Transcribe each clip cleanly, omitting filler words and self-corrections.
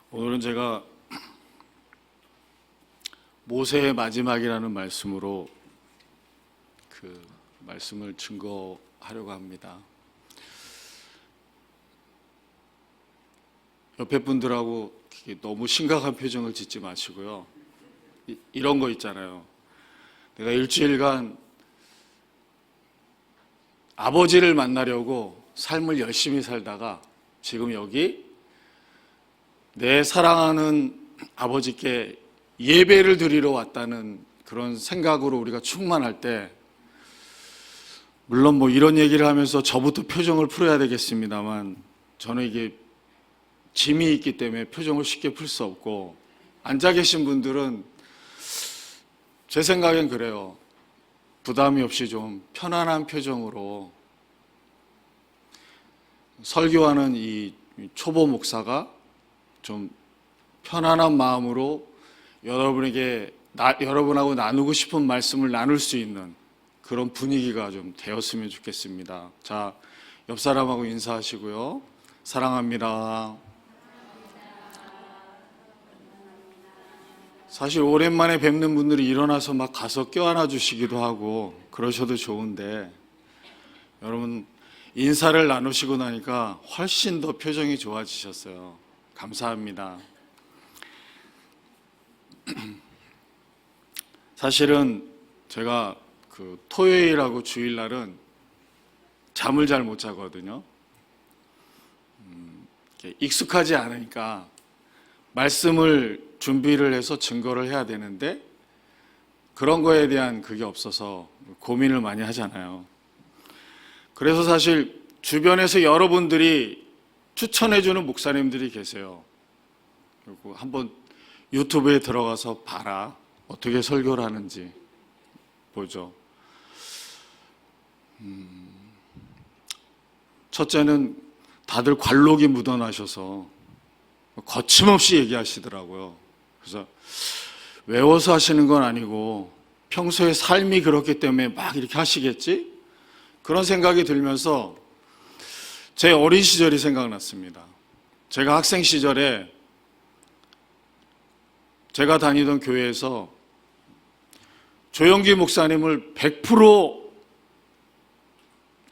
오늘은 제가 모세의 마지막이라는 말씀으로 그 말씀을 증거하려고 합니다. 옆에 분들하고 너무 심각한 표정을 짓지 마시고요. 이런 거 있잖아요. 내가 일주일간 아버지를 만나려고 삶을 열심히 살다가 지금 여기 내 사랑하는 아버지께 예배를 드리러 왔다는 그런 생각으로 우리가 충만할 때, 물론 뭐 이런 얘기를 하면서 저부터 표정을 풀어야 되겠습니다만, 저는 이게 짐이 있기 때문에 표정을 쉽게 풀 수 없고, 앉아 계신 분들은 제 생각엔 그래요. 부담이 없이 좀 편안한 표정으로 설교하는 이 초보 목사가 좀 편안한 마음으로 여러분하고 나누고 싶은 말씀을 나눌 수 있는 그런 분위기가 좀 되었으면 좋겠습니다. 자, 옆 사람하고 인사하시고요. 사랑합니다. 사실 오랜만에 뵙는 분들이 일어나서 막 가서 껴안아 주시기도 하고 그러셔도 좋은데, 여러분 인사를 나누시고 나니까 훨씬 더 표정이 좋아지셨어요. 감사합니다. 사실은 제가 그 토요일하고 주일날은 잠을 잘 못 자거든요. 익숙하지 않으니까 말씀을 준비를 해서 증거를 해야 되는데 그런 거에 대한 그게 없어서 고민을 많이 하잖아요. 그래서 사실 주변에서 여러분들이 추천해주는 목사님들이 계세요. 그리고 한번 유튜브에 들어가서 봐라. 어떻게 설교를 하는지 보죠. 첫째는 다들 관록이 묻어나셔서 거침없이 얘기하시더라고요. 그래서 외워서 하시는 건 아니고 평소에 삶이 그렇기 때문에 막 이렇게 하시겠지? 그런 생각이 들면서 제 어린 시절이 생각났습니다. 제가 학생 시절에 제가 다니던 교회에서 조영기 목사님을 100%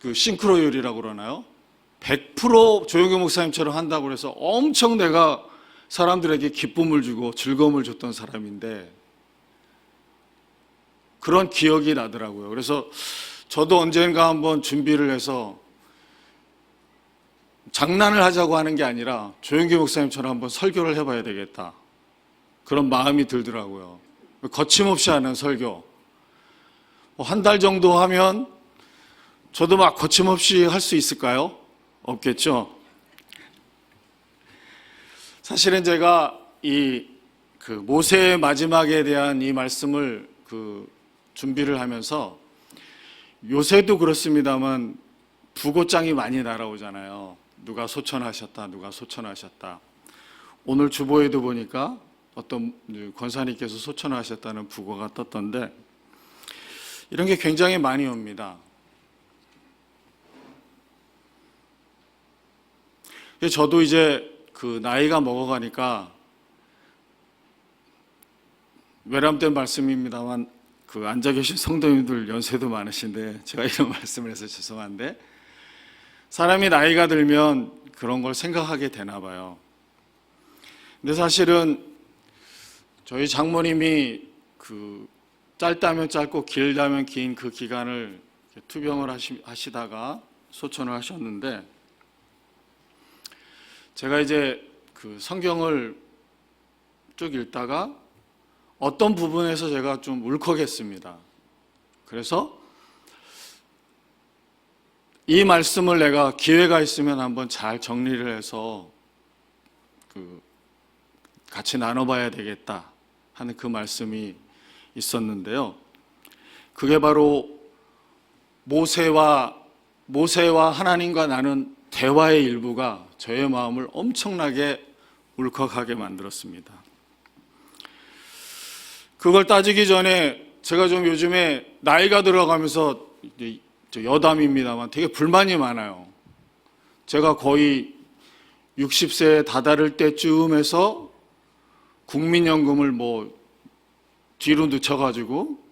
그 싱크로율이라고 그러나요? 100% 조영기 목사님처럼 한다고 해서 엄청 내가 사람들에게 기쁨을 주고 즐거움을 줬던 사람인데, 그런 기억이 나더라고요. 그래서 저도 언젠가 한번 준비를 해서 장난을 하자고 하는 게 아니라 조영기 목사님처럼 한번 설교를 해봐야 되겠다, 그런 마음이 들더라고요. 거침없이 하는 설교. 한 달 정도 하면 저도 막 거침없이 할 수 있을까요? 없겠죠? 사실은 제가 그 모세의 마지막에 대한 이 말씀을 준비를 하면서, 요새도 그렇습니다만 부고장이 많이 날아오잖아요. 누가 소천하셨다, 누가 소천하셨다. 오늘 주보에도 보니까 어떤 권사님께서 소천하셨다는 부고가 떴던데, 이런 게 굉장히 많이 옵니다. 저도 이제 그 나이가 먹어가니까, 외람된 말씀입니다만 그 앉아 계신 성도님들 연세도 많으신데 제가 이런 말씀을 해서 죄송한데, 사람이 나이가 들면 그런 걸 생각하게 되나 봐요. 근데 사실은 저희 장모님이 그 짧다면 짧고 길다면 긴 그 기간을 투병을 하시다가 소천을 하셨는데, 제가 이제 그 성경을 쭉 읽다가 어떤 부분에서 제가 좀 울컥했습니다. 그래서 이 말씀을 내가 기회가 있으면 한번 잘 정리를 해서 같이 나눠봐야 되겠다 하는 그 말씀이 있었는데요. 그게 바로 모세와 하나님과 나눈 대화의 일부가 저의 마음을 엄청나게 울컥하게 만들었습니다. 그걸 따지기 전에 제가 좀 요즘에 나이가 들어가면서 여담입니다만 되게 불만이 많아요. 제가 거의 60세에 다다를 때쯤 해서 국민연금을 뭐 뒤로 늦춰가지고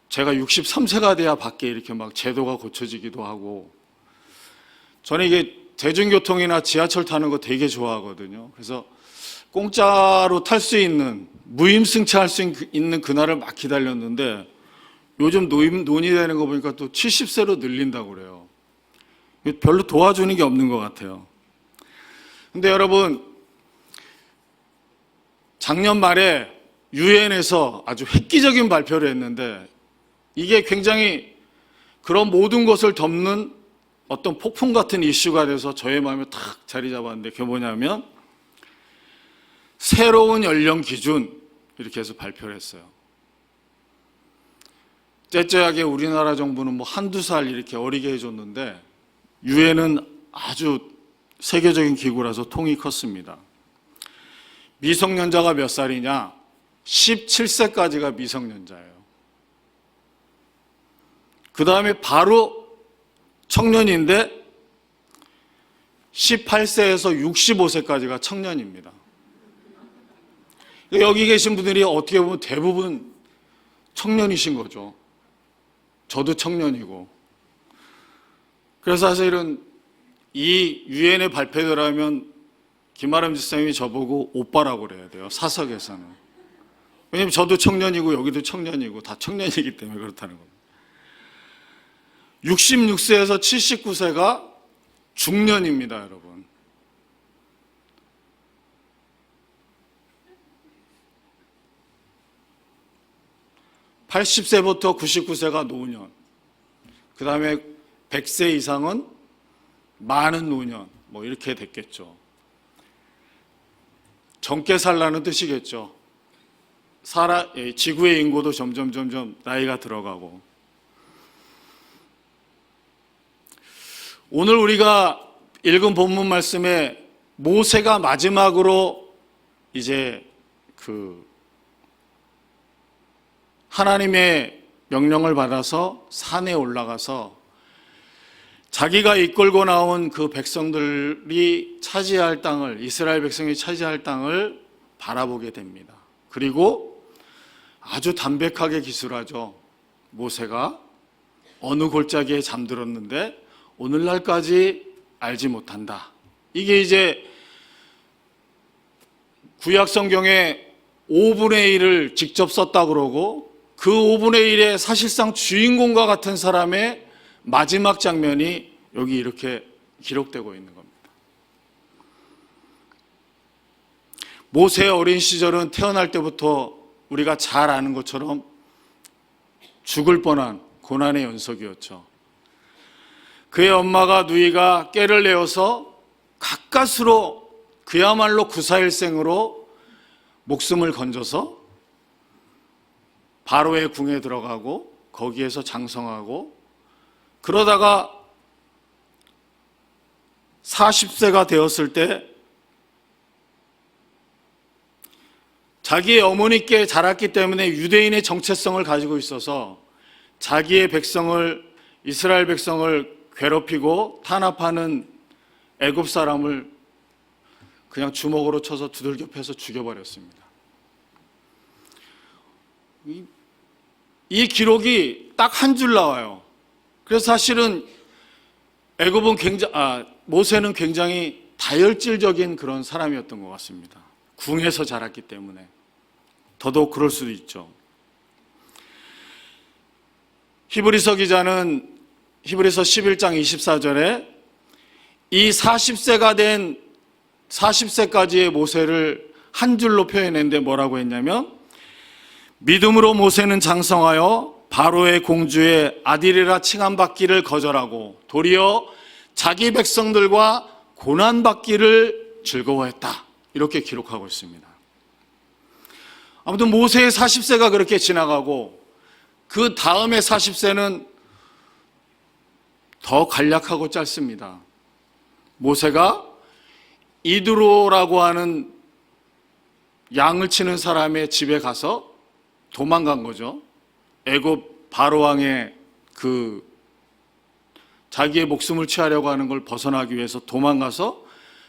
제가 63세가 돼야 받게 이렇게 막 제도가 고쳐지기도 하고, 저는 이게 대중교통이나 지하철 타는 거 되게 좋아하거든요. 그래서 공짜로 탈 수 있는, 무임승차할 수 있는 그날을 막 기다렸는데 요즘 논의되는 거 보니까 또 70세로 늘린다고 그래요. 별로 도와주는 게 없는 것 같아요. 근데 여러분, 작년 말에 유엔에서 아주 획기적인 발표를 했는데 이게 굉장히 그런 모든 것을 덮는 어떤 폭풍 같은 이슈가 돼서 저의 마음에 탁 자리 잡았는데, 그게 뭐냐면 새로운 연령 기준 이렇게 해서 발표를 했어요. 째째하게 우리나라 정부는 뭐 한두 살 이렇게 어리게 해줬는데 유엔은 아주 세계적인 기구라서 통이 컸습니다. 미성년자가 몇 살이냐? 17세까지가 미성년자예요. 그 다음에 바로 청년인데 18세에서 65세까지가 청년입니다. 여기 계신 분들이 어떻게 보면 대부분 청년이신 거죠. 저도 청년이고. 그래서 사실은 이 유엔의 발표대로라면 김아람 집사님이 저보고 오빠라고 그래야 돼요. 사석에서는. 왜냐면 저도 청년이고 여기도 청년이고 다 청년이기 때문에 그렇다는 겁니다. 66세에서 79세가 중년입니다, 여러분. (80세부터) (99세가) 노년, 그 다음에 100세 이상은 많은 노년, 뭐 이렇게 됐겠죠. 젊게 살라는 뜻이겠죠. 지구의 인구도 점점 나이가 들어가고. 오늘 우리가 읽은 본문 말씀에 모세가 마지막으로 이제 하나님의 명령을 받아서 산에 올라가서 자기가 이끌고 나온 그 백성들이 차지할 땅을, 이스라엘 백성이 차지할 땅을 바라보게 됩니다. 그리고 아주 담백하게 기술하죠. 모세가 어느 골짜기에 잠들었는데 오늘날까지 알지 못한다. 이게 이제 구약 성경에 5분의 1을 직접 썼다 그러고, 그 5분의 1의 사실상 주인공과 같은 사람의 마지막 장면이 여기 이렇게 기록되고 있는 겁니다. 모세의 어린 시절은 태어날 때부터 우리가 잘 아는 것처럼 죽을 뻔한 고난의 연속이었죠. 그의 엄마가 누이가 꾀를 내어서 가까스로 그야말로 구사일생으로 목숨을 건져서 바로의 궁에 들어가고 거기에서 장성하고, 그러다가 40세가 되었을 때 자기의 어머니께 자랐기 때문에 유대인의 정체성을 가지고 있어서 자기의 백성을, 이스라엘 백성을 괴롭히고 탄압하는 애굽 사람을 그냥 주먹으로 쳐서 두들겨 패서 죽여버렸습니다. 이 기록이 딱 한 줄 나와요. 그래서 사실은 모세는 굉장히 다혈질적인 그런 사람이었던 것 같습니다. 궁에서 자랐기 때문에 더더욱 그럴 수도 있죠. 히브리서 기자는 히브리서 11장 24절에 이 40세가 된 40세까지의 모세를 한 줄로 표현했는데 뭐라고 했냐면, 믿음으로 모세는 장성하여 바로의 공주의 아들이라 칭함받기를 거절하고 도리어 자기 백성들과 고난받기를 즐거워했다. 이렇게 기록하고 있습니다. 아무튼 모세의 40세가 그렇게 지나가고 그 다음에 40세는 더 간략하고 짧습니다. 모세가 이드로라고 하는 양을 치는 사람의 집에 가서 도망간 거죠. 애굽 바로왕의 자기의 목숨을 취하려고 하는 걸 벗어나기 위해서 도망가서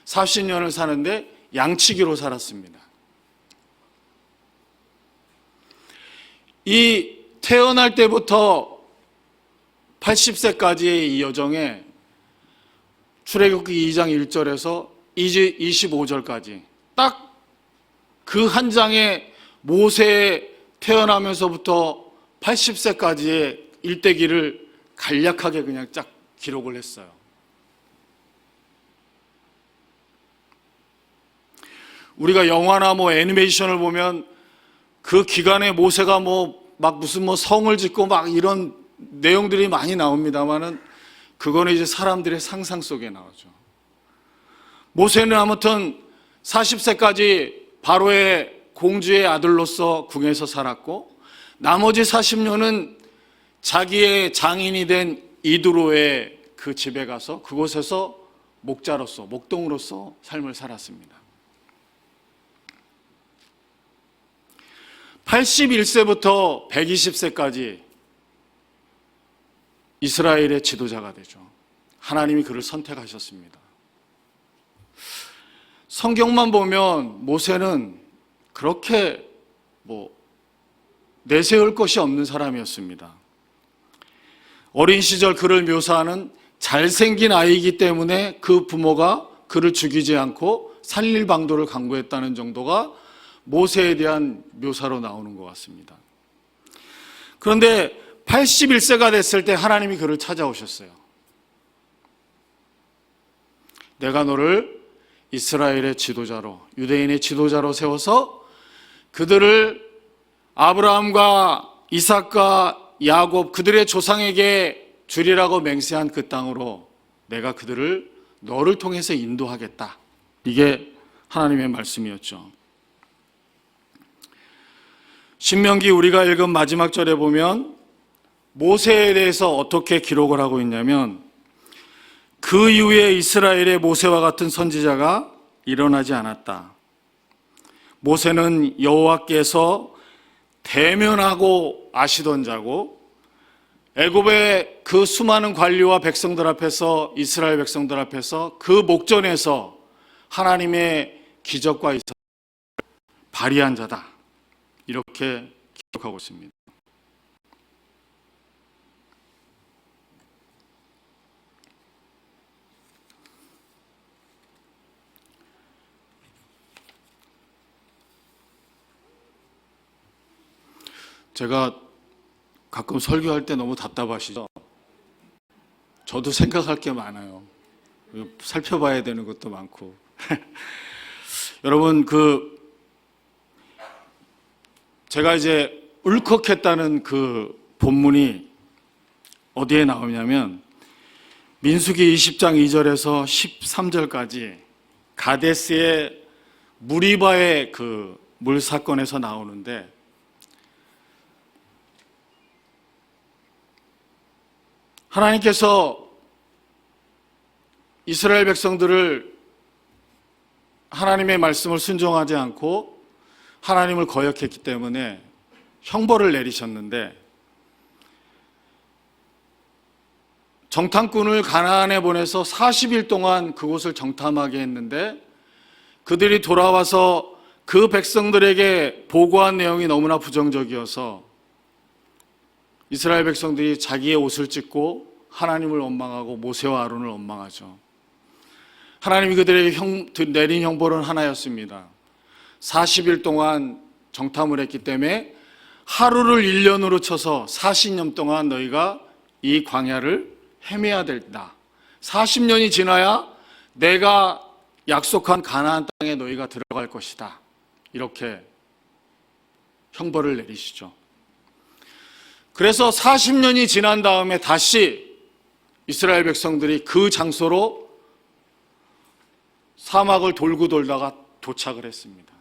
40년을 사는데 양치기로 살았습니다. 이 태어날 때부터 80세까지의 이 여정에 출애굽기 2장 1절에서 25절까지 딱 그 한 장의 모세의 태어나면서부터 80세까지의 일대기를 간략하게 그냥 쫙 기록을 했어요. 우리가 영화나 애니메이션을 보면 그 기간에 모세가 막 무슨 성을 짓고 막 이런 내용들이 많이 나옵니다만은 그거는 이제 사람들의 상상 속에 나오죠. 모세는 아무튼 40세까지 바로의 공주의 아들로서 궁에서 살았고 나머지 40년은 자기의 장인이 된 이드로의 그 집에 가서 그곳에서 목자로서 목동으로서 삶을 살았습니다. 81세부터 120세까지 이스라엘의 지도자가 되죠. 하나님이 그를 선택하셨습니다. 성경만 보면 모세는 그렇게 내세울 것이 없는 사람이었습니다. 어린 시절 그를 묘사하는 잘생긴 아이이기 때문에 그 부모가 그를 죽이지 않고 살릴 방도를 강구했다는 정도가 모세에 대한 묘사로 나오는 것 같습니다. 그런데 81세가 됐을 때 하나님이 그를 찾아오셨어요. 내가 너를 이스라엘의 지도자로, 유대인의 지도자로 세워서 그들을 아브라함과 이삭과 야곱 그들의 조상에게 주리라고 맹세한 그 땅으로 내가 그들을 너를 통해서 인도하겠다. 이게 하나님의 말씀이었죠. 신명기 우리가 읽은 마지막 절에 보면 모세에 대해서 어떻게 기록을 하고 있냐면 그 이후에 이스라엘의 모세와 같은 선지자가 일어나지 않았다. 모세는 여호와께서 대면하고 아시던 자고 애굽의 그 수많은 관리와 백성들 앞에서 이스라엘 백성들 앞에서 그 목전에서 하나님의 기적과 이삭을 발휘한 자다. 이렇게 기록하고 있습니다. 제가 가끔 설교할 때 너무 답답하시죠? 저도 생각할 게 많아요. 살펴봐야 되는 것도 많고. 여러분, 제가 이제 울컥했다는 그 본문이 어디에 나오냐면 민수기 20장 2절에서 13절까지 가데스의 무리바의 그 물 사건에서 나오는데 하나님께서 이스라엘 백성들을 하나님의 말씀을 순종하지 않고 하나님을 거역했기 때문에 형벌을 내리셨는데 정탐꾼을 가나안에 보내서 40일 동안 그곳을 정탐하게 했는데 그들이 돌아와서 그 백성들에게 보고한 내용이 너무나 부정적이어서 이스라엘 백성들이 자기의 옷을 찢고 하나님을 원망하고 모세와 아론을 원망하죠. 하나님이 그들에게 내린 형벌은 하나였습니다. 40일 동안 정탐을 했기 때문에 하루를 1년으로 쳐서 40년 동안 너희가 이 광야를 헤매야 된다. 40년이 지나야 내가 약속한 가나안 땅에 너희가 들어갈 것이다. 이렇게 형벌을 내리시죠. 그래서 40년이 지난 다음에 다시 이스라엘 백성들이 그 장소로 사막을 돌고 돌다가 도착을 했습니다.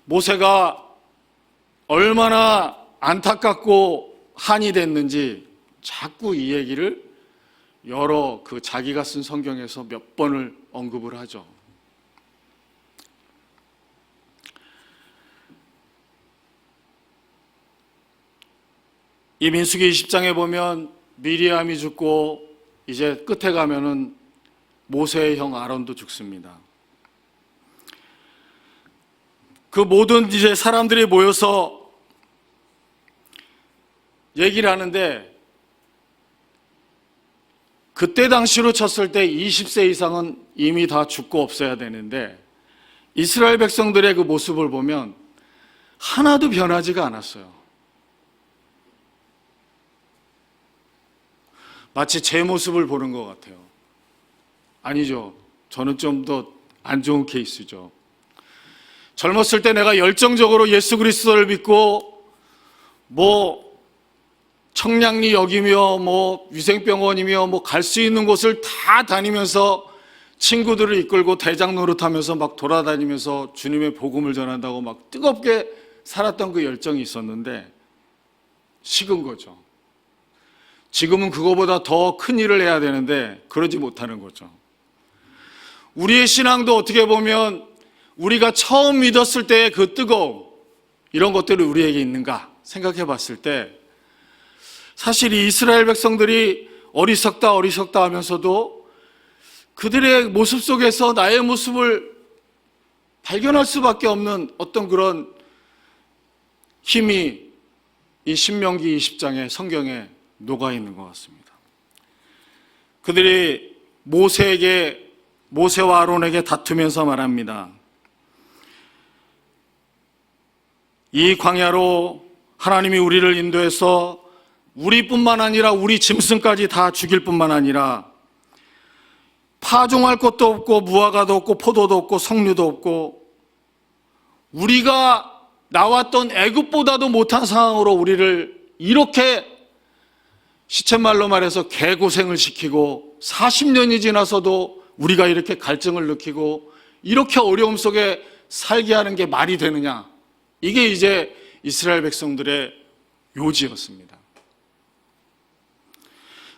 모세가 얼마나 안타깝고 한이 됐는지 자꾸 이 얘기를 여러 자기가 쓴 성경에서 몇 번을 언급을 하죠. 이 민수기 20장에 보면 미리암이 죽고 이제 끝에 가면은 모세의 형 아론도 죽습니다. 그 모든 이제 사람들이 모여서 얘기를 하는데, 그때 당시로 쳤을 때 20세 이상은 이미 다 죽고 없어야 되는데, 이스라엘 백성들의 그 모습을 보면 하나도 변하지가 않았어요. 마치 제 모습을 보는 것 같아요. 아니죠. 저는 좀 더 안 좋은 케이스죠. 젊었을 때 내가 열정적으로 예수 그리스도를 믿고 청량리 여기며 위생병원이며 갈 수 있는 곳을 다 다니면서 친구들을 이끌고 대장 노릇하면서 막 돌아다니면서 주님의 복음을 전한다고 막 뜨겁게 살았던 그 열정이 있었는데 식은 거죠. 지금은 그거보다 더 큰 일을 해야 되는데 그러지 못하는 거죠. 우리의 신앙도 어떻게 보면 우리가 처음 믿었을 때의 그 뜨거움, 이런 것들이 우리에게 있는가 생각해 봤을 때, 사실 이 이스라엘 백성들이 어리석다 하면서도 그들의 모습 속에서 나의 모습을 발견할 수밖에 없는 어떤 그런 힘이 이 신명기 20장의 성경에 녹아 있는 것 같습니다. 그들이 모세와 아론에게 다투면서 말합니다. 이 광야로 하나님이 우리를 인도해서 우리뿐만 아니라 우리 짐승까지 다 죽일 뿐만 아니라 파종할 것도 없고 무화과도 없고 포도도 없고 석류도 없고 우리가 나왔던 애굽보다도 못한 상황으로 우리를 이렇게 시쳇말로 말해서 개고생을 시키고 40년이 지나서도 우리가 이렇게 갈증을 느끼고 이렇게 어려움 속에 살게 하는 게 말이 되느냐. 이게 이제 이스라엘 백성들의 요지였습니다.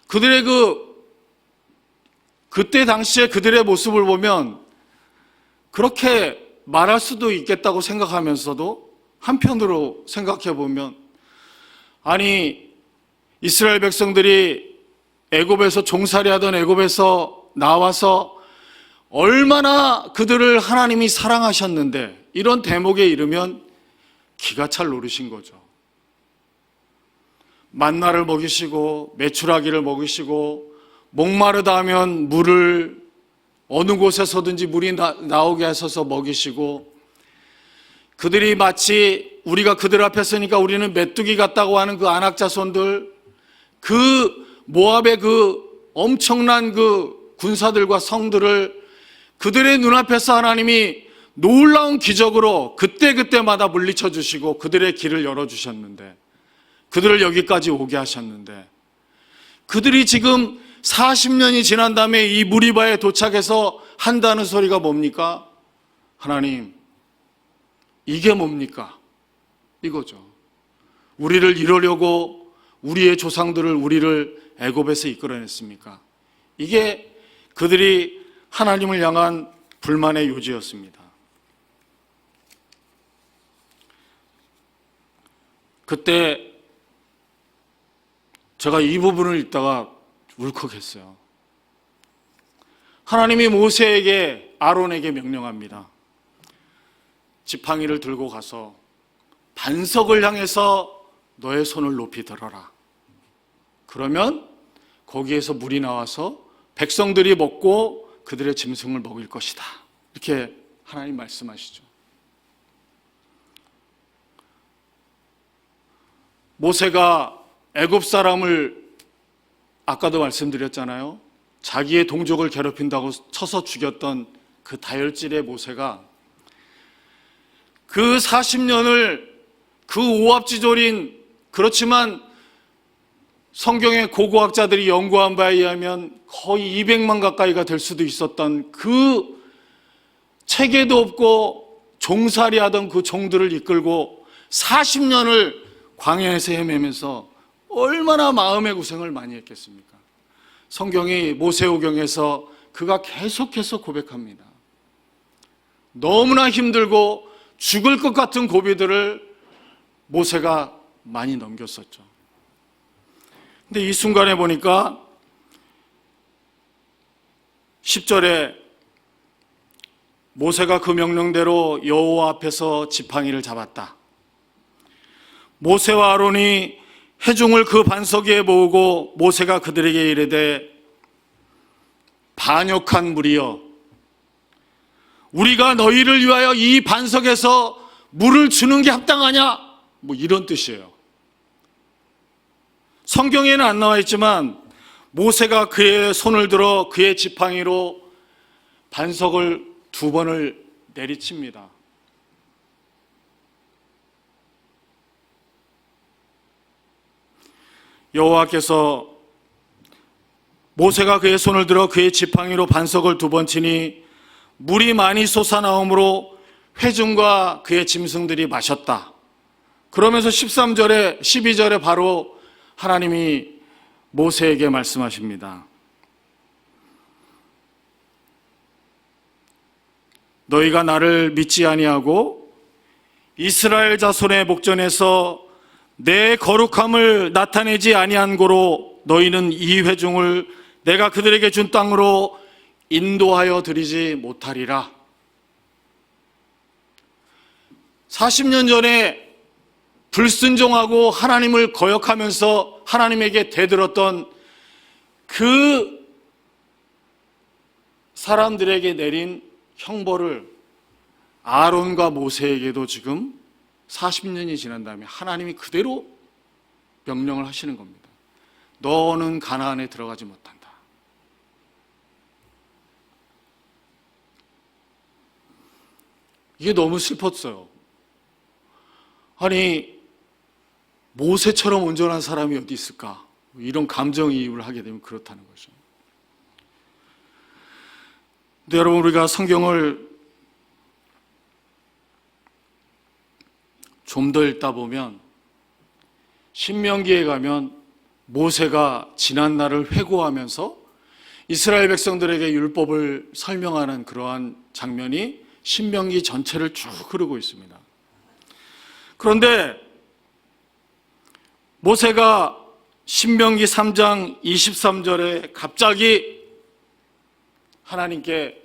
그들의 그때 당시에 그들의 모습을 보면 그렇게 말할 수도 있겠다고 생각하면서도 한편으로 생각해 보면, 아니 이스라엘 백성들이 애굽에서 종살이하던 애굽에서 나와서 얼마나 그들을 하나님이 사랑하셨는데 이런 대목에 이르면 기가 찰 노릇인 거죠. 만나를 먹이시고 메추라기를 먹이시고 목마르다 하면 물을 어느 곳에서든지 물이 나오게 하셔서 먹이시고, 그들이 마치 우리가 그들 앞에 서니까 우리는 메뚜기 같다고 하는 그 아낙 자손들, 그 모압의 그 엄청난 그 군사들과 성들을 그들의 눈앞에서 하나님이 놀라운 기적으로 그때그때마다 물리쳐 주시고 그들의 길을 열어주셨는데, 그들을 여기까지 오게 하셨는데, 그들이 지금 40년이 지난 다음에 이 무리바에 도착해서 한다는 소리가 뭡니까? 하나님, 이게 뭡니까? 이거죠. 우리를 이루려고 우리의 조상들을 우리를 애굽에서 이끌어냈습니까? 이게 그들이 하나님을 향한 불만의 요지였습니다. 그때 제가 이 부분을 읽다가 울컥했어요. 하나님이 모세에게, 아론에게 명령합니다. 지팡이를 들고 가서 반석을 향해서 너의 손을 높이 들어라. 그러면 거기에서 물이 나와서 백성들이 먹고 그들의 짐승을 먹일 것이다. 이렇게 하나님 말씀하시죠. 모세가 애굽 사람을 아까도 말씀드렸잖아요. 자기의 동족을 괴롭힌다고 쳐서 죽였던 그 다혈질의 모세가 그 40년을 그 오합지졸인, 그렇지만 성경의 고고학자들이 연구한 바에 의하면 거의 200만 가까이가 될 수도 있었던 그 체계도 없고 종살이하던 그 종들을 이끌고 40년을 광야에서 헤매면서 얼마나 마음의 고생을 많이 했겠습니까? 성경이 모세오경에서 그가 계속해서 고백합니다. 너무나 힘들고 죽을 것 같은 고비들을 모세가 많이 넘겼었죠. 근데 이 순간에 보니까 10절에 모세가 그 명령대로 여호와 앞에서 지팡이를 잡았다. 모세와 아론이 회중을 그 반석 위에 모으고 모세가 그들에게 이르되 반역한 무리여, 우리가 너희를 위하여 이 반석에서 물을 주는 게 합당하냐? 뭐 이런 뜻이에요. 성경에는 안 나와 있지만 모세가 그의 손을 들어 그의 지팡이로 반석을 2번을 내리칩니다. 여호와께서 모세가 그의 손을 들어 그의 지팡이로 반석을 2번 치니 물이 많이 솟아나오므로 회중과 그의 짐승들이 마셨다. 그러면서 13절에 12절에 바로 하나님이 모세에게 말씀하십니다. 너희가 나를 믿지 아니하고 이스라엘 자손의 목전에서 내 거룩함을 나타내지 아니한 고로 너희는 이 회중을 내가 그들에게 준 땅으로 인도하여 드리지 못하리라. 40년 전에 불순종하고 하나님을 거역하면서 하나님에게 대들었던 그 사람들에게 내린 형벌을 아론과 모세에게도 지금 40년이 지난 다음에 하나님이 그대로 명령을 하시는 겁니다. 너는 가나안에 들어가지 못한다. 이게 너무 슬펐어요. 아니, 모세처럼 온전한 사람이 어디 있을까? 이런 감정이입을 하게 되면 그렇다는 거죠. 근데 여러분, 우리가 성경을 좀 더 읽다 보면 신명기에 가면 모세가 지난 날을 회고하면서 이스라엘 백성들에게 율법을 설명하는 그러한 장면이 신명기 전체를 쭉 흐르고 있습니다. 그런데 모세가 신명기 3장 23절에 갑자기 하나님께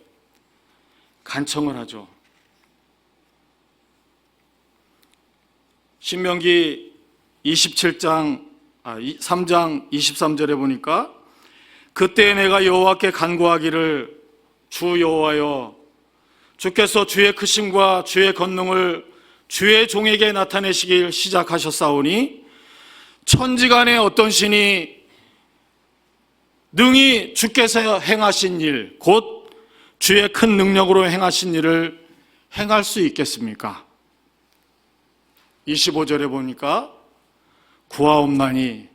간청을 하죠. 신명기 3장 23절에 보니까 그때 내가 여호와께 간구하기를 주 여호와여, 주께서 주의 크심과 주의 권능을 주의 종에게 나타내시길 시작하셨사오니 천지간에 어떤 신이 능히 주께서 행하신 일, 곧 주의 큰 능력으로 행하신 일을 행할 수 있겠습니까? 25절에 보니까 구하옵나니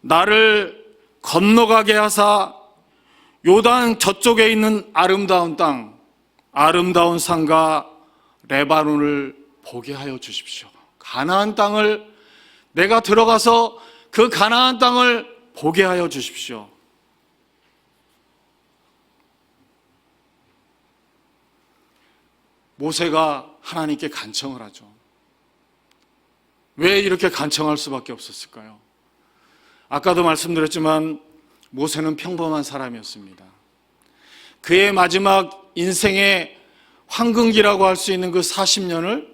나를 건너가게 하사 요단 저쪽에 있는 아름다운 땅, 아름다운 산과 레바논을 보게 하여 주십시오. 가나안 땅을 내가 들어가서 그 가나안 땅을 보게 하여 주십시오. 모세가 하나님께 간청을 하죠. 왜 이렇게 간청할 수밖에 없었을까요? 아까도 말씀드렸지만 모세는 평범한 사람이었습니다. 그의 마지막 인생의 황금기라고 할 수 있는 그 40년을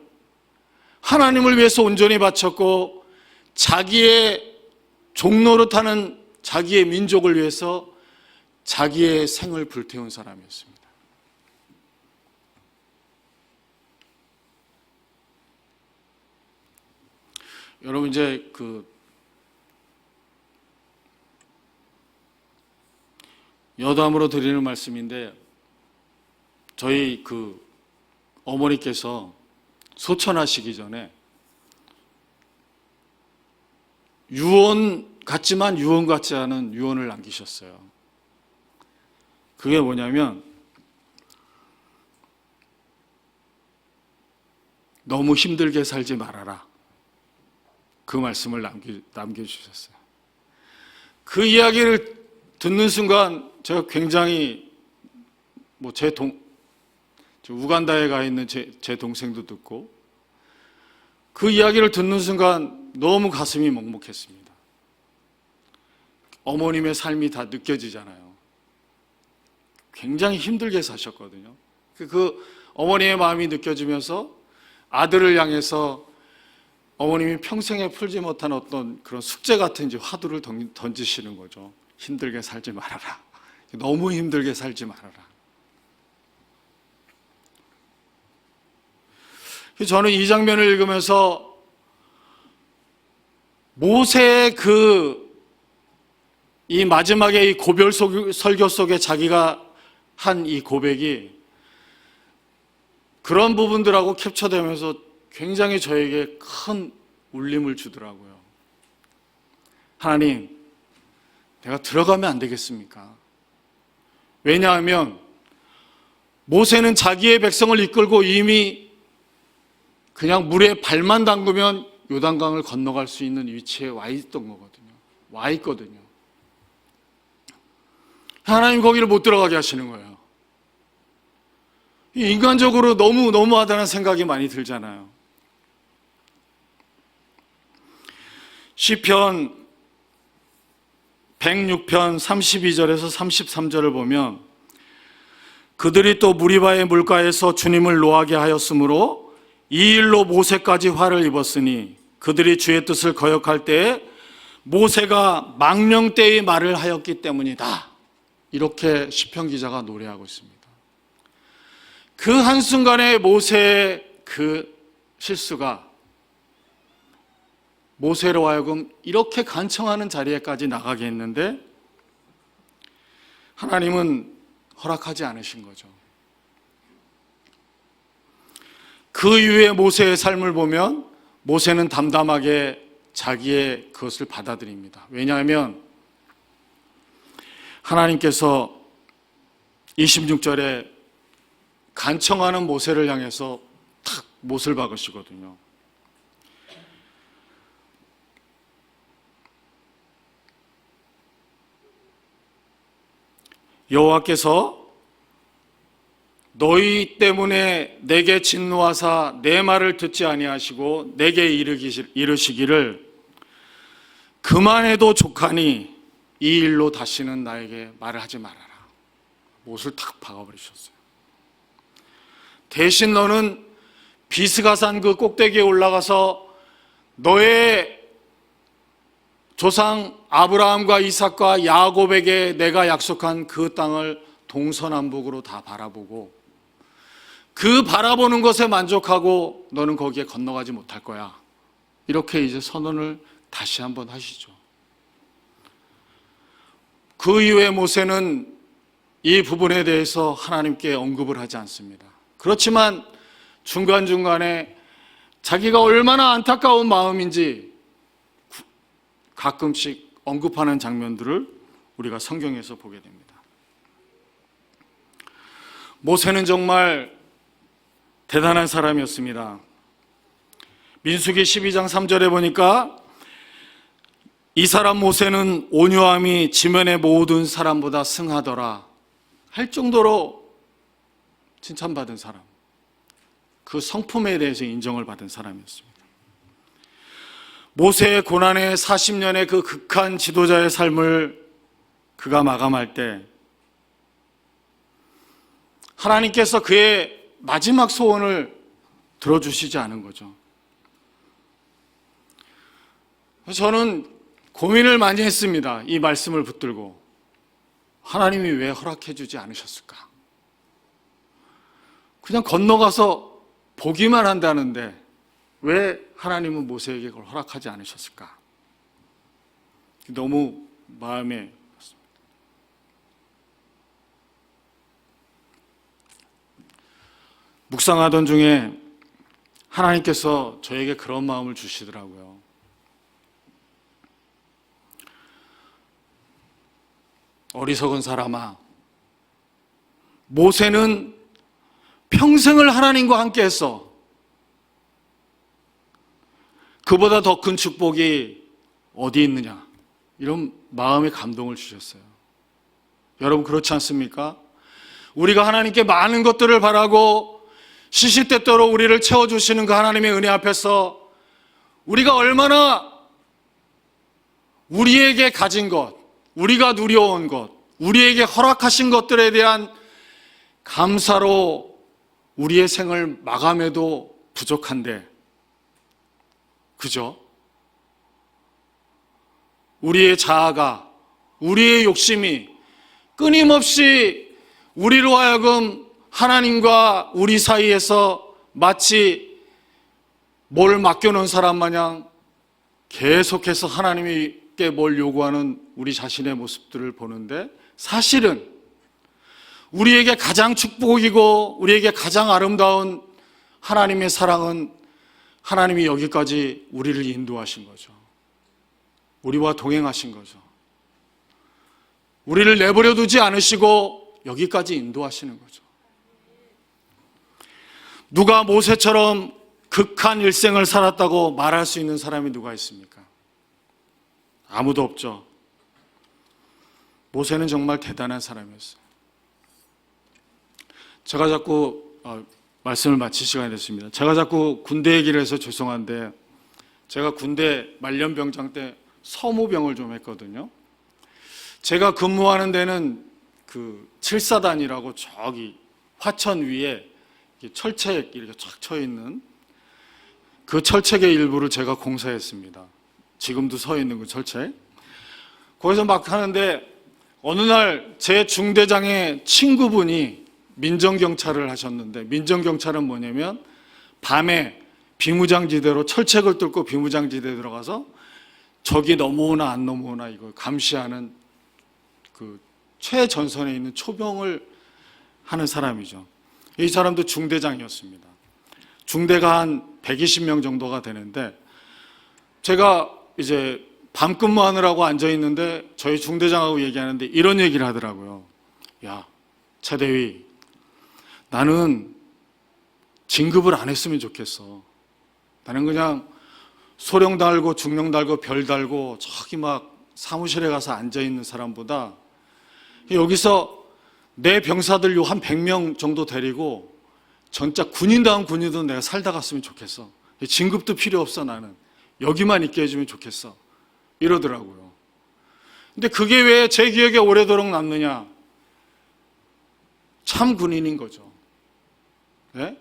하나님을 위해서 온전히 바쳤고 자기의 종노릇하는 자기의 민족을 위해서 자기의 생을 불태운 사람이었습니다. 여러분, 이제 여담으로 드리는 말씀인데, 저희 어머니께서 소천하시기 전에 유언 같지만 유언 같지 않은 유언을 남기셨어요. 그게 뭐냐면, 너무 힘들게 살지 말아라. 그 말씀을 남겨주셨어요. 그 이야기를 듣는 순간 제가 굉장히 우간다에 가 있는 제 동생도 듣고 그 이야기를 듣는 순간 너무 가슴이 먹먹했습니다. 어머님의 삶이 다 느껴지잖아요. 굉장히 힘들게 사셨거든요. 그 어머니의 마음이 느껴지면서 아들을 향해서 어머님이 평생에 풀지 못한 어떤 그런 숙제 같은 이제 화두를 던지시는 거죠. 힘들게 살지 말아라. 너무 힘들게 살지 말아라. 저는 이 장면을 읽으면서 모세의 이 마지막에 이 고별 설교 속에 자기가 한 이 고백이 그런 부분들하고 캡처되면서 굉장히 저에게 큰 울림을 주더라고요. 하나님, 내가 들어가면 안 되겠습니까? 왜냐하면 모세는 자기의 백성을 이끌고 이미 그냥 물에 발만 담그면 요단강을 건너갈 수 있는 위치에 와 있던 거거든요. 와 있거든요. 하나님 거기를 못 들어가게 하시는 거예요. 인간적으로 너무하다는 생각이 많이 들잖아요. 시편 106편 32절에서 33절을 보면 그들이 또 무리바의 물가에서 주님을 노하게 하였으므로 이 일로 모세까지 화를 입었으니 그들이 주의 뜻을 거역할 때에 모세가 망령되이 말을 하였기 때문이다. 이렇게 시편 기자가 노래하고 있습니다. 그 한순간에 모세의 그 실수가 모세로 하여금 이렇게 간청하는 자리에까지 나가게 했는데 하나님은 허락하지 않으신 거죠. 그 이후에 모세의 삶을 보면 모세는 담담하게 자기의 그것을 받아들입니다. 왜냐하면 하나님께서 26절에 간청하는 모세를 향해서 탁 못을 박으시거든요. 여호와께서 너희 때문에 내게 진노하사 내 말을 듣지 아니하시고 내게 이르시기를 그만해도 족하니 이 일로 다시는 나에게 말을 하지 말아라. 못을 탁 박아버리셨어요. 대신 너는 비스가산 그 꼭대기에 올라가서 너의 조상 아브라함과 이삭과 야곱에게 내가 약속한 그 땅을 동서남북으로 다 바라보고 그 바라보는 것에 만족하고 너는 거기에 건너가지 못할 거야. 이렇게 이제 선언을 다시 한번 하시죠. 그 이후에 모세는 이 부분에 대해서 하나님께 언급을 하지 않습니다. 그렇지만 중간중간에 자기가 얼마나 안타까운 마음인지 가끔씩 언급하는 장면들을 우리가 성경에서 보게 됩니다. 모세는 정말 대단한 사람이었습니다. 민수기 12장 3절에 보니까 이 사람 모세는 온유함이 지면의 모든 사람보다 승하더라 할 정도로 칭찬받은 사람, 그 성품에 대해서 인정을 받은 사람이었습니다. 모세의 고난의 40년의 그 극한 지도자의 삶을 그가 마감할 때 하나님께서 그의 마지막 소원을 들어주시지 않은 거죠. 저는 고민을 많이 했습니다. 이 말씀을 붙들고 하나님이 왜 허락해 주지 않으셨을까? 그냥 건너가서 보기만 한다는데 왜 하나님은 모세에게 그걸 허락하지 않으셨을까? 너무 마음에 었습니다. 묵상하던 중에 하나님께서 저에게 그런 마음을 주시더라고요. 어리석은 사람아, 모세는 평생을 하나님과 함께 했어. 그보다 더 큰 축복이 어디 있느냐? 이런 마음의 감동을 주셨어요. 여러분 그렇지 않습니까? 우리가 하나님께 많은 것들을 바라고 시시때때로 우리를 채워주시는 그 하나님의 은혜 앞에서 우리가 얼마나 우리에게 가진 것, 우리가 누려온 것, 우리에게 허락하신 것들에 대한 감사로 우리의 생을 마감해도 부족한데, 그죠? 우리의 자아가, 우리의 욕심이 끊임없이 우리로 하여금 하나님과 우리 사이에서 마치 뭘 맡겨놓은 사람 마냥 계속해서 하나님께 뭘 요구하는 우리 자신의 모습들을 보는데, 사실은 우리에게 가장 축복이고 우리에게 가장 아름다운 하나님의 사랑은 하나님이 여기까지 우리를 인도하신 거죠. 우리와 동행하신 거죠. 우리를 내버려 두지 않으시고 여기까지 인도하시는 거죠. 누가 모세처럼 극한 일생을 살았다고 말할 수 있는 사람이 누가 있습니까? 아무도 없죠. 모세는 정말 대단한 사람이었어요. 제가 자꾸 말씀을 마칠 시간이 됐습니다. 제가 자꾸 군대 얘기를 해서 죄송한데, 제가 군대 말년병장 때 서무병을 좀 했거든요. 제가 근무하는 데는 그 7사단이라고 저기 화천 위에 철책 이렇게 쫙 쳐 있는 그 철책의 일부를 제가 공사했습니다. 지금도 서 있는 그 철책. 거기서 막 하는데 어느 날 제 중대장의 친구분이 민정경찰을 하셨는데, 민정경찰은 뭐냐면 밤에 비무장지대로 철책을 뚫고 비무장지대에 들어가서 적이 넘어오나 안 넘어오나 이걸 감시하는 그 최전선에 있는 초병을 하는 사람이죠. 이 사람도 중대장이었습니다. 중대가 한 120명 정도가 되는데, 제가 이제 밤 근무하느라고 앉아 있는데 저희 중대장하고 얘기하는데 이런 얘기를 하더라고요. 야, 차대위, 나는 진급을 안 했으면 좋겠어. 나는 그냥 소령 달고 중령 달고 별 달고 저기 막 사무실에 가서 앉아 있는 사람보다 여기서 내 병사들 요 한 100명 정도 데리고 진짜 군인다운 군인도 내가 살다 갔으면 좋겠어. 진급도 필요 없어. 나는 여기만 있게 해주면 좋겠어. 이러더라고요. 근데 그게 왜 제 기억에 오래도록 남느냐? 참 군인인 거죠. 네?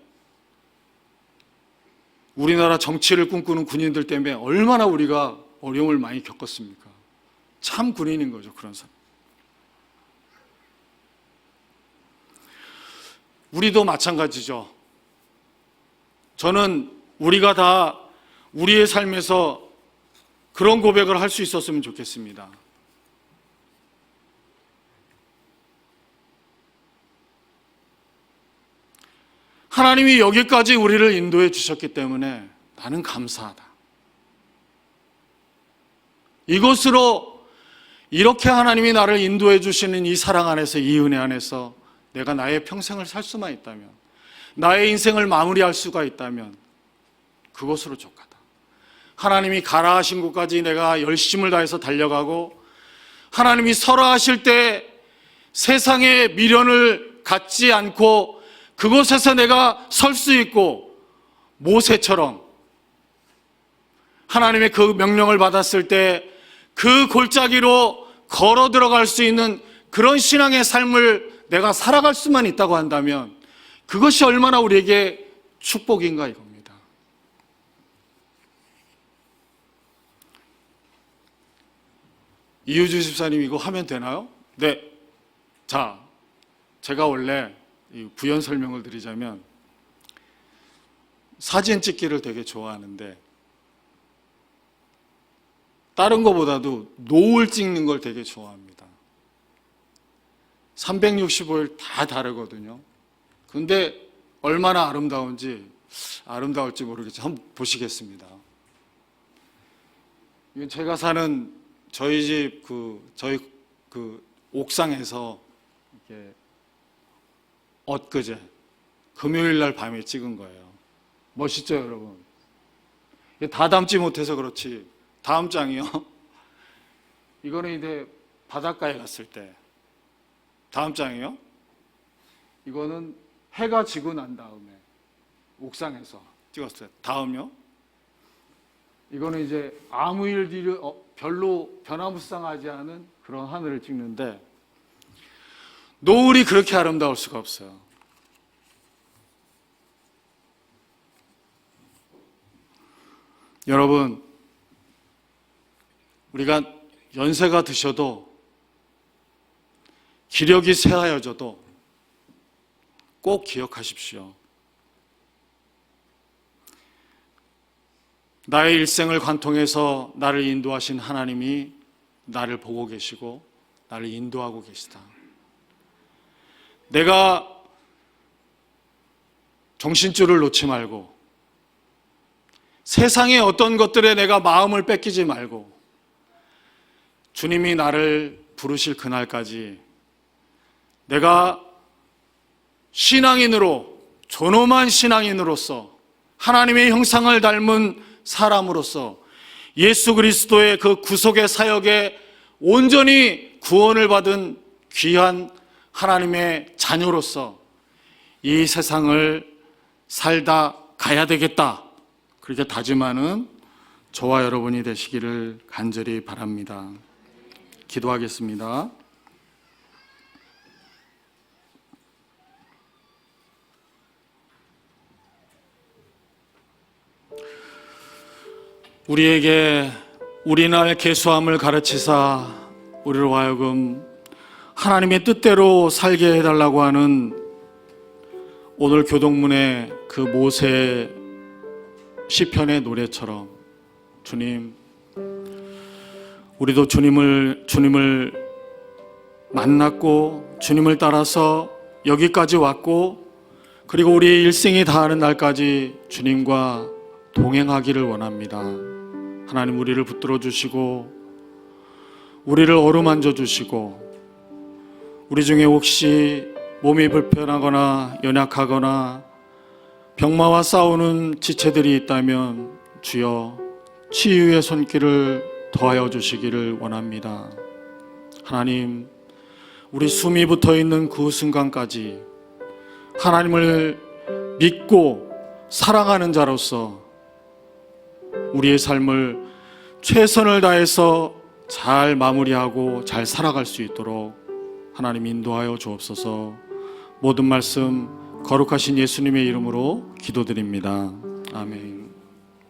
우리나라 정치를 꿈꾸는 군인들 때문에 얼마나 우리가 어려움을 많이 겪었습니까? 참 군인인 거죠, 그런 사람. 우리도 마찬가지죠. 저는 우리가 다 우리의 삶에서 그런 고백을 할 수 있었으면 좋겠습니다. 하나님이 여기까지 우리를 인도해 주셨기 때문에 나는 감사하다. 이것으로 이렇게 하나님이 나를 인도해 주시는 이 사랑 안에서, 이 은혜 안에서 내가 나의 평생을 살 수만 있다면, 나의 인생을 마무리할 수가 있다면 그것으로 족하다. 하나님이 가라 하신 곳까지 내가 열심을 다해서 달려가고, 하나님이 서라 하실 때 세상의 미련을 갖지 않고 그곳에서 내가 설 수 있고, 모세처럼 하나님의 그 명령을 받았을 때 그 골짜기로 걸어 들어갈 수 있는 그런 신앙의 삶을 내가 살아갈 수만 있다고 한다면 그것이 얼마나 우리에게 축복인가 이겁니다. 이유주 집사님, 이거 하면 되나요? 네. 자, 제가 원래 부연 설명을 드리자면 사진 찍기를 되게 좋아하는데 다른 것보다도 노을 찍는 걸 되게 좋아합니다. 365일 다 다르거든요. 근데 얼마나 아름다울지 모르겠지만 한번 보시겠습니다. 이건 제가 사는 저희 집 저희 옥상에서 이렇게 엊그제 금요일 날 밤에 찍은 거예요. 멋있죠, 여러분? 다 담지 못해서 그렇지. 다음 장이요. 이거는 이제 바닷가에 갔을 때. 다음 장이요. 이거는 해가 지고 난 다음에 옥상에서 찍었어요. 다음요. 이거는 이제 아무 일들이 별로 변화무쌍하지 않은 그런 하늘을 찍는데, 노을이 그렇게 아름다울 수가 없어요. 여러분, 우리가 연세가 드셔도 기력이 쇠하여져도 꼭 기억하십시오. 나의 일생을 관통해서 나를 인도하신 하나님이 나를 보고 계시고 나를 인도하고 계시다. 내가 정신줄을 놓지 말고 세상의 어떤 것들에 내가 마음을 뺏기지 말고 주님이 나를 부르실 그날까지 내가 신앙인으로, 존엄한 신앙인으로서 하나님의 형상을 닮은 사람으로서 예수 그리스도의 그 구속의 사역에 온전히 구원을 받은 귀한 하나님의 자녀로서 이 세상을 살다 가야 되겠다, 그렇게 다짐하는 저와 여러분이 되시기를 간절히 바랍니다. 기도하겠습니다. 우리에게 우리날 계수함을 가르치사 우리로 하여금 하나님의 뜻대로 살게 해달라고 하는 오늘 교동문의 그 모세 시편의 노래처럼 주님, 우리도 주님을 만났고 주님을 따라서 여기까지 왔고 그리고 우리의 일생이 다하는 날까지 주님과 동행하기를 원합니다. 하나님, 우리를 붙들어 주시고 우리를 어루만져 주시고 우리 중에 혹시 몸이 불편하거나 연약하거나 병마와 싸우는 지체들이 있다면 주여 치유의 손길을 더하여 주시기를 원합니다. 하나님, 우리 숨이 붙어있는 그 순간까지 하나님을 믿고 사랑하는 자로서 우리의 삶을 최선을 다해서 잘 마무리하고 잘 살아갈 수 있도록 하나님 인도하여 주옵소서. 모든 말씀 거룩하신 예수님의 이름으로 기도드립니다. 아멘.